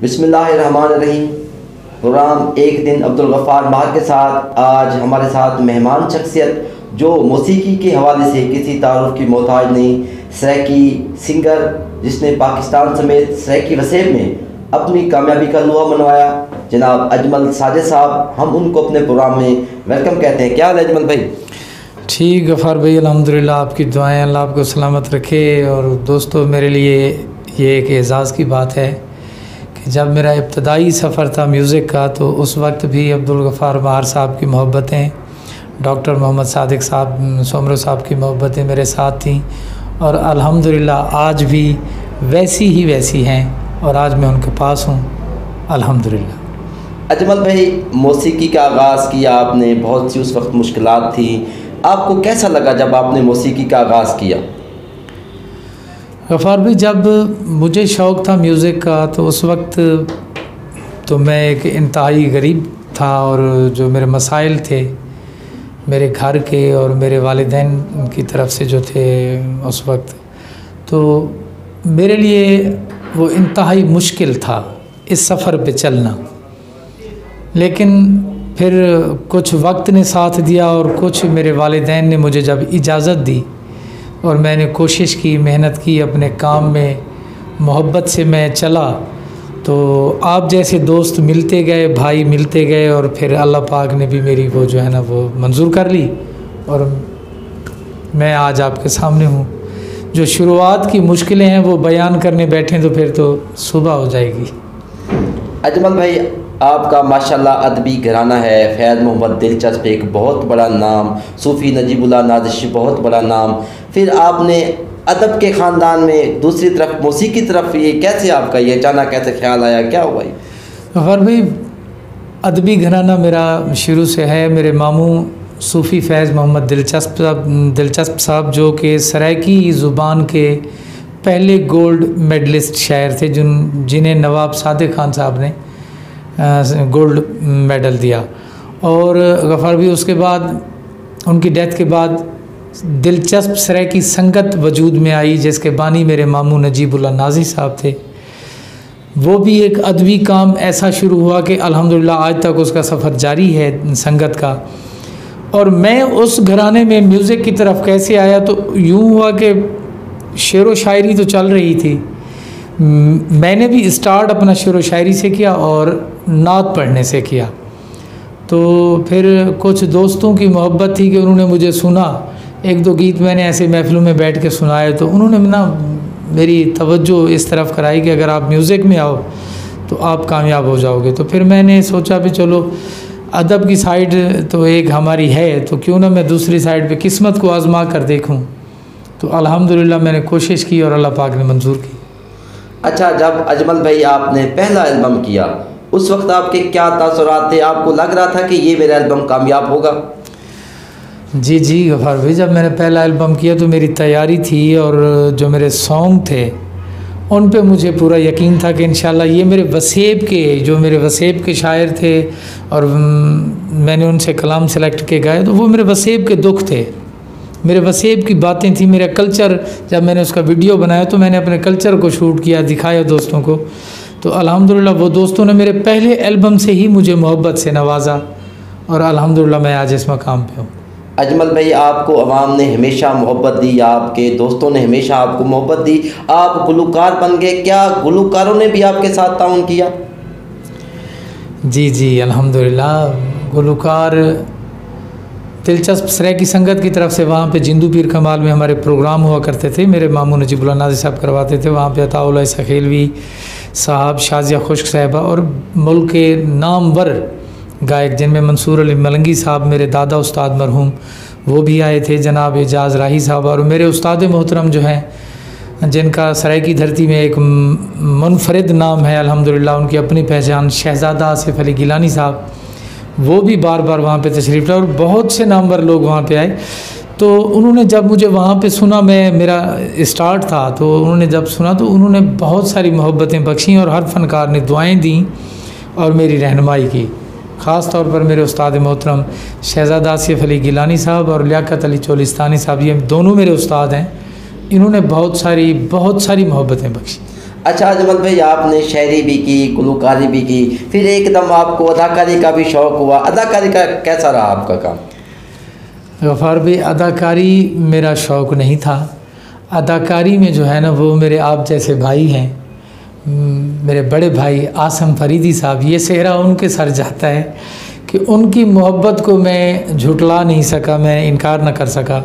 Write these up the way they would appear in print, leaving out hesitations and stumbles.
बिस्मिल्लाहिर्रहमानिर्रहीम। प्रोग्राम एक दिन अब्दुल गफ़ार माहर के साथ आज हमारे साथ मेहमान शख्सियत जो मौसीकी के हवाले से किसी तारुफ की मोहताज नहीं, सराकी सिंगर जिसने पाकिस्तान समेत सराकी वसेब में अपनी कामयाबी का लुहा मनवाया, जनाब अजमल साजिद साहब, हम उनको अपने प्रोग्राम में वेलकम कहते हैं। क्या हाल है अजमल भाई? ठीक गफ़ार भाई, अल्हम्दुलिल्लाह, आपकी दुआएं, अल्लाह आपको सलामत रखे। और दोस्तों, मेरे लिए ये एक एज़ाज़ की बात है कि जब मेरा इब्तदाई सफ़र था म्यूज़िक का, तो उस वक्त भी अब्दुल गफ़ार माहर साहब की मोहब्बतें, डॉक्टर मोहम्मद सादिक साहब सोमरो साहब की मोहब्बतें मेरे साथ थीं, और अल्हम्दुलिल्लाह आज भी वैसी हैं, और आज मैं उनके पास हूँ अल्हम्दुलिल्लाह। अजमल भाई, मौसीकी का आगाज़ किया आपने, बहुत सी उस वक्त मुश्किलात थी, आपको कैसा लगा जब आपने मौसीकी का आगाज़ किया? गफ़ार भाई, जब मुझे शौक़ था म्यूज़िक का, तो उस वक्त तो मैं एक इंतहाई गरीब था, और जो मेरे मसाइल थे मेरे घर के और मेरे वालिदैन की तरफ से जो थे उस वक्त, तो मेरे लिए वो इंतहाई मुश्किल था इस सफ़र पे चलना। लेकिन फिर कुछ वक्त ने साथ दिया, और कुछ मेरे वालिदैन ने मुझे जब इजाज़त दी और मैंने कोशिश की, मेहनत की, अपने काम में मोहब्बत से मैं चला, तो आप जैसे दोस्त मिलते गए, भाई मिलते गए, और फिर अल्लाह पाक ने भी मेरी वो जो है ना वो मंजूर कर ली, और मैं आज आपके सामने हूँ। जो शुरुआत की मुश्किलें हैं वो बयान करने बैठें तो फिर तो सुबह हो जाएगी। अजमल भाई, आपका माशाल्लाह अदबी घराना है, फैज़ मोहम्मद दिलचस्प एक बहुत बड़ा नाम, सूफ़ी नजीबुल्लाह नाज़िशी बहुत बड़ा नाम, फिर आपने अदब के ख़ानदान में दूसरी तरफ मौसीकी की तरफ, ये कैसे आपका ये अचानक कैसे ख्याल आया, क्या हुआ? गफ़ार भाई, अदबी घराना मेरा शुरू से है। मेरे मामू सूफ़ी फैज़ मोहम्मद दिलचस्प साहब जो कि सराइकी ज़ुबान के पहले गोल्ड मेडलिस्ट शायर थे, जिन्हें नवाब सादिक खान साहब ने गोल्ड मेडल दिया। और गफ़ार भाई, उसके बाद उनकी डेथ के बाद दिलचस्प सराइकी संगत वजूद में आई, जिसके बानी मेरे मामू नजीबुल्लाह नाज़ी साहब थे। वो भी एक अदबी काम ऐसा शुरू हुआ कि अल्हम्दुलिल्लाह आज तक उसका सफ़र जारी है संगत का। और मैं उस घराने में म्यूज़िक की तरफ कैसे आया, तो यूँ हुआ कि शेर व शायरी तो चल रही थी, मैंने भी स्टार्ट अपना शेर व शायरी से किया और नात पढ़ने से किया। तो फिर कुछ दोस्तों की मोहब्बत थी कि उन्होंने मुझे सुना, एक दो गीत मैंने ऐसे महफ़िलों में बैठ के सुनाए, तो उन्होंने ना मेरी तवज्जो इस तरफ कराई कि अगर आप म्यूज़िक में आओ तो आप कामयाब हो जाओगे। तो फिर मैंने सोचा भी चलो अदब की साइड तो एक हमारी है, तो क्यों ना मैं दूसरी साइड पे किस्मत को आज़मा कर देखूं। तो अल्हम्दुलिल्लाह मैंने कोशिश की और अल्लाह पाक ने मंजूर की। अच्छा, जब अजमल भाई आपने पहला एल्बम किया, उस वक्त आपके क्या तासुरात थे? आपको लग रहा था कि ये मेरा एल्बम कामयाब होगा? जी गफ़ार भाई, जब मैंने पहला एल्बम किया तो मेरी तैयारी थी, और जो मेरे सॉन्ग थे उन पे मुझे पूरा यकीन था कि इंशाल्लाह ये मेरे वसेब के शायर थे, और मैंने उनसे कलाम सेलेक्ट के गाए, तो वो मेरे वसेब के दुख थे, मेरे वसेब की बातें थी, मेरा कल्चर। जब मैंने उसका वीडियो बनाया तो मैंने अपने कल्चर को शूट किया, दिखाया दोस्तों को, तो अल्हम्दुलिल्लाह वो दोस्तों ने मेरे पहले एल्बम से ही मुझे मोहब्बत से नवाजा, और अल्हम्दुलिल्लाह मैं आज इस मकाम पे हूँ। अजमल भाई, आपको अवाम ने हमेशा मोहब्बत दी, आपके दोस्तों ने हमेशा आपको मोहब्बत दी, आप गुलकार बन गए, क्या गुलकारों ने भी आपके साथ ताउन किया? जी अल्हम्दुलिल्लाह, गुलकार दिलचस्प सराइकी संगत की तरफ से वहाँ पे जिंदू पीर कमाल में हमारे प्रोग्राम हुआ करते थे, मेरे मामू नजीबुल्लाह नाज़ी साहब करवाते थे। वहाँ पे अताउल्लाह सखीलवी साहब, शाजिया खुश्क साहिबा और मुल्क के नामवर गायक जिनमें मंसूर अली मलंगी साहब, मेरे दादा उस्ताद मरहूम, वो भी आए थे, जनाब एजाज़ राही साहब, और मेरे उस्ताद मोहतरम जो हैं जिनका सराइकी धरती में एक मुनफरिद नाम है अल्हम्दुलिल्लाह, उनकी अपनी पहचान, शहज़ादा आसिफ अली गिलानी साहब, वो भी बार बार वहाँ पे तशरीफ़ लाए, और बहुत से नामवर लोग वहाँ पे आए। तो उन्होंने जब मुझे वहाँ पे सुना, मेरा स्टार्ट था, तो उन्होंने जब सुना तो उन्होंने बहुत सारी मोहब्बतें बख्शी, और हर फनकार ने दुआएँ दी और मेरी रहनुमाई की। ख़ास तौर पर मेरे उस्ताद मोहतरम शहज़ादा आसिफ अली गिलानी साहब और लियाकत अली चोलिस्तानी साहब, ये दोनों मेरे उस्ताद हैं, इन्होंने बहुत सारी मोहब्बतें बख्शी। अच्छा अजमल भाई, आपने शायरी भी की, गुलकारी भी की, फिर एकदम आपको अदाकारी का भी शौक़ हुआ। अदाकारी का कैसा रहा आपका काम? गफ़ार भाई, अदाकारी मेरा शौक़ नहीं था। अदाकारी में जो है ना, वो मेरे आप जैसे भाई हैं, मेरे बड़े भाई आसम फरीदी साहब, ये सेहरा उनके सर जाता है कि उनकी मोहब्बत को मैं झुटला नहीं सका, मैं इनकार न कर सका।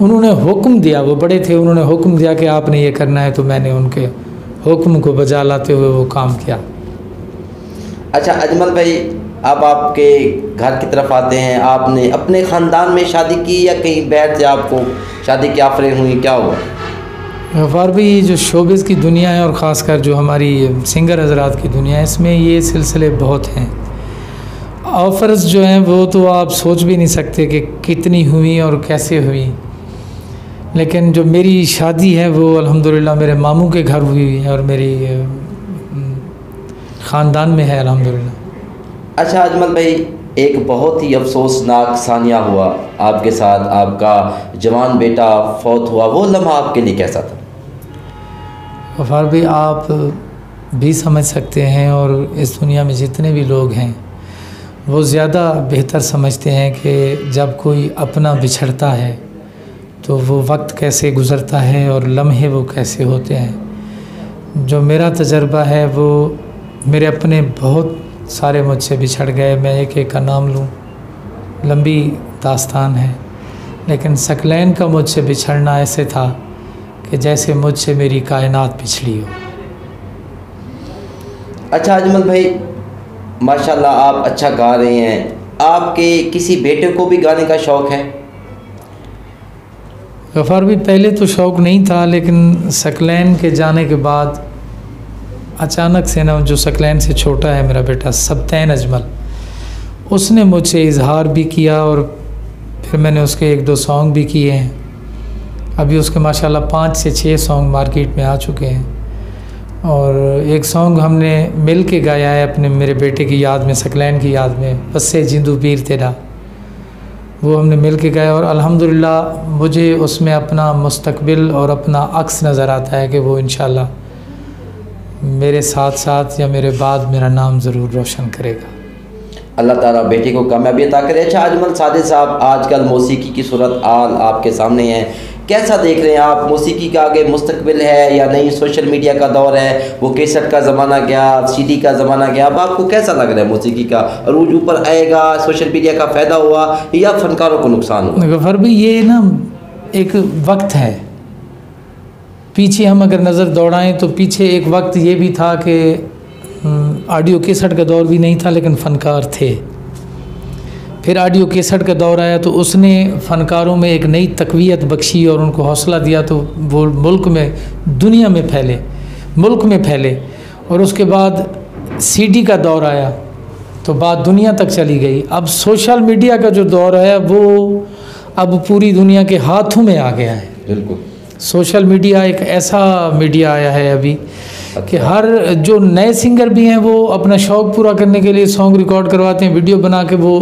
उन्होंने हुक्म दिया, वो बड़े थे, उन्होंने हुक्म दिया कि आपने ये करना है, तो मैंने उनके हुक्म को बजा लाते हुए वो काम किया। अच्छा अजमल भाई, अब आपके घर की तरफ आते हैं। आपने अपने ख़ानदान में शादी की या कहीं बैठ से आपको शादी की ऑफरें हुई, क्या हुआ? गफ़ार भाई, ये जो शोबिज़ की दुनिया है और ख़ासकर जो हमारी सिंगर हजरात की दुनिया है, इसमें ये सिलसिले बहुत हैं। ऑफ़र्स जो हैं वो तो आप सोच भी नहीं सकते कि कितनी हुई और कैसे हुई। लेकिन जो मेरी शादी है वो अल्हम्दुलिल्लाह मेरे मामू के घर हुई है और मेरी ख़ानदान में है अल्हम्दुलिल्लाह। अच्छा अजमल भाई, एक बहुत ही अफसोसनाक सानिया हुआ आपके साथ, आपका जवान बेटा फौत हुआ। वो लम्हा आपके लिए कैसा था? गफ़ार भाई, आप भी समझ सकते हैं और इस दुनिया में जितने भी लोग हैं वो ज़्यादा बेहतर समझते हैं कि जब कोई अपना बिछड़ता है तो वो वक्त कैसे गुज़रता है और लम्हे वो कैसे होते हैं। जो मेरा तजर्बा है वो, मेरे अपने बहुत सारे मुझसे बिछड़ गए, मैं एक एक का नाम लूँ, लंबी दास्तान है। लेकिन सकलैन का मुझसे बिछड़ना ऐसे था कि जैसे मुझसे मेरी कायनात पिछड़ी हो। अच्छा अजमल भाई, माशाल्लाह आप अच्छा गा रहे हैं। आपके किसी बेटे को भी गाने का शौक़ है? गफ़ार भी, पहले तो शौक़ नहीं था, लेकिन सकलैन के जाने के बाद अचानक से ना, जो सकलैन से छोटा है मेरा बेटा सबतैन अजमल, उसने मुझसे इजहार भी किया और फिर मैंने उसके 1-2 सॉन्ग भी किए हैं। अभी उसके माशाल्लाह 5 से 6 सॉन्ग मार्केट में आ चुके हैं और एक सॉन्ग हमने मिल के गाया है अपने मेरे बेटे की याद में, सकलैन की याद में, बस्से जिंदू पीर तेरा, वो हमने मिल के गाया। और अल्हम्दुलिल्लाह मुझे उसमें अपना मुस्तकबिल और अपना अक्स नज़र आता है कि वो इंशाल्लाह मेरे साथ साथ या मेरे बाद मेरा नाम ज़रूर रोशन करेगा। अल्लाह ताला बेटे को कामयाबी अता करे। अच्छा अजमल सादिक साहब, आजकल मौसीकी की सूरत हाल आपके सामने है, कैसा देख रहे हैं आप? मौसीकी का आगे मुस्तकबिल है या नहीं? सोशल मीडिया का दौर है, वो कैसेट का ज़माना गया, सीडी का ज़माना गया, अब आपको कैसा लग रहा है? मौसीकी का अरूज ऊपर आएगा, सोशल मीडिया का फ़ायदा हुआ या फ़नकारों को नुकसान हुआ? गफ़र भाई, ये ना एक वक्त है, पीछे हम अगर नज़र दौड़ाएं तो पीछे एक वक्त ये भी था कि ऑडियो कैसेट का दौर भी नहीं था लेकिन फ़नकार थे। फिर ऑडियो कैसेट का दौर आया तो उसने फ़नकारों में एक नई तक़वियत बख्शी और उनको हौसला दिया, तो वो मुल्क में, दुनिया में फैले, मुल्क में फैले। और उसके बाद सीडी का दौर आया तो बात दुनिया तक चली गई। अब सोशल मीडिया का जो दौर है वो अब पूरी दुनिया के हाथों में आ गया है। बिल्कुल, सोशल मीडिया एक ऐसा मीडिया आया है अभी कि हर जो नए सिंगर भी हैं वो अपना शौक़ पूरा करने के लिए सॉन्ग रिकॉर्ड करवाते हैं, वीडियो बना के वो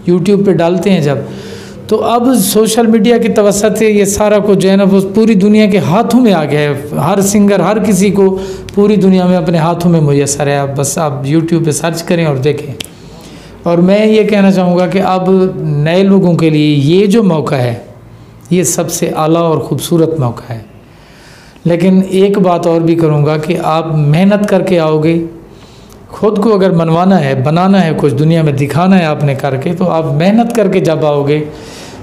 यूट्यूब पे डालते हैं जब, तो अब सोशल मीडिया की तवस्सुत से ये सारा कुछ जो है ना वो पूरी दुनिया के हाथों में आ गया है। हर सिंगर, हर किसी को पूरी दुनिया में अपने हाथों में मुयस्सर है। आप बस आप यूट्यूब पे सर्च करें और देखें। और मैं ये कहना चाहूँगा कि अब नए लोगों के लिए ये जो मौका है ये सबसे आला और ख़ूबसूरत मौका है। लेकिन एक बात और भी करूँगा कि आप मेहनत करके आओगे, ख़ुद को अगर मनवाना है, बनाना है, कुछ दुनिया में दिखाना है आपने करके, तो आप मेहनत करके जब आओगे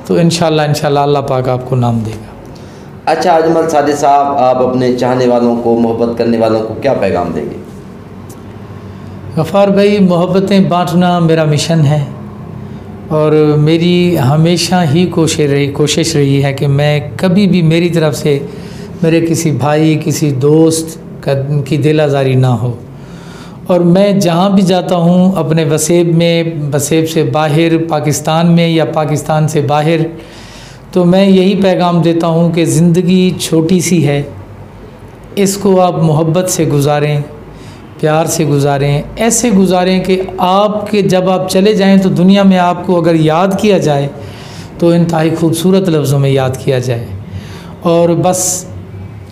तो इंशाल्लाह अल्लाह पाक आपको नाम देगा। अच्छा अजमल सादिक साहब, आप अपने चाहने वालों को, मोहब्बत करने वालों को क्या पैगाम देंगे? गफ़ार भाई, मोहब्बतें बांटना मेरा मिशन है और मेरी हमेशा ही कोशिश रही है कि मैं कभी भी मेरी तरफ से मेरे किसी भाई, किसी दोस्त की दिल आज़ारी ना हो। और मैं जहाँ भी जाता हूँ अपने वसेब में, वसेब से बाहर, पाकिस्तान में या पाकिस्तान से बाहर, तो मैं यही पैगाम देता हूँ कि ज़िंदगी छोटी सी है, इसको आप मोहब्बत से गुजारें, प्यार से गुजारें, ऐसे गुजारें कि आपके जब आप चले जाएं तो दुनिया में आपको अगर याद किया जाए तो इंतहाई खूबसूरत लफ्ज़ों में याद किया जाए। और बस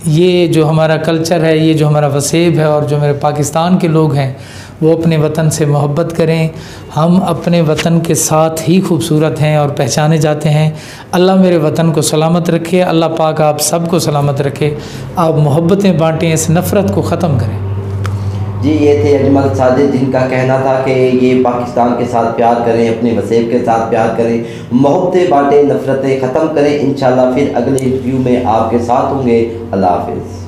ये जो हमारा कल्चर है, ये जो हमारा वसेब है, और जो मेरे पाकिस्तान के लोग हैं वो अपने वतन से मोहब्बत करें। हम अपने वतन के साथ ही खूबसूरत हैं और पहचाने जाते हैं। अल्लाह मेरे वतन को सलामत रखे, अल्लाह पाक आप सबको सलामत रखे। आप मोहब्बतें बाँटें, इस नफ़रत को ख़त्म करें। जी, ये थे अजमल साजिद, जिनका कहना था कि ये पाकिस्तान के साथ प्यार करें, अपने वसेब के साथ प्यार करें, मोहब्बतें बाँटें, नफ़रतें ख़त्म करें। इंशाल्लाह फिर अगले इंटरव्यू में आपके साथ होंगे। अल्लाह हाफ़िज़।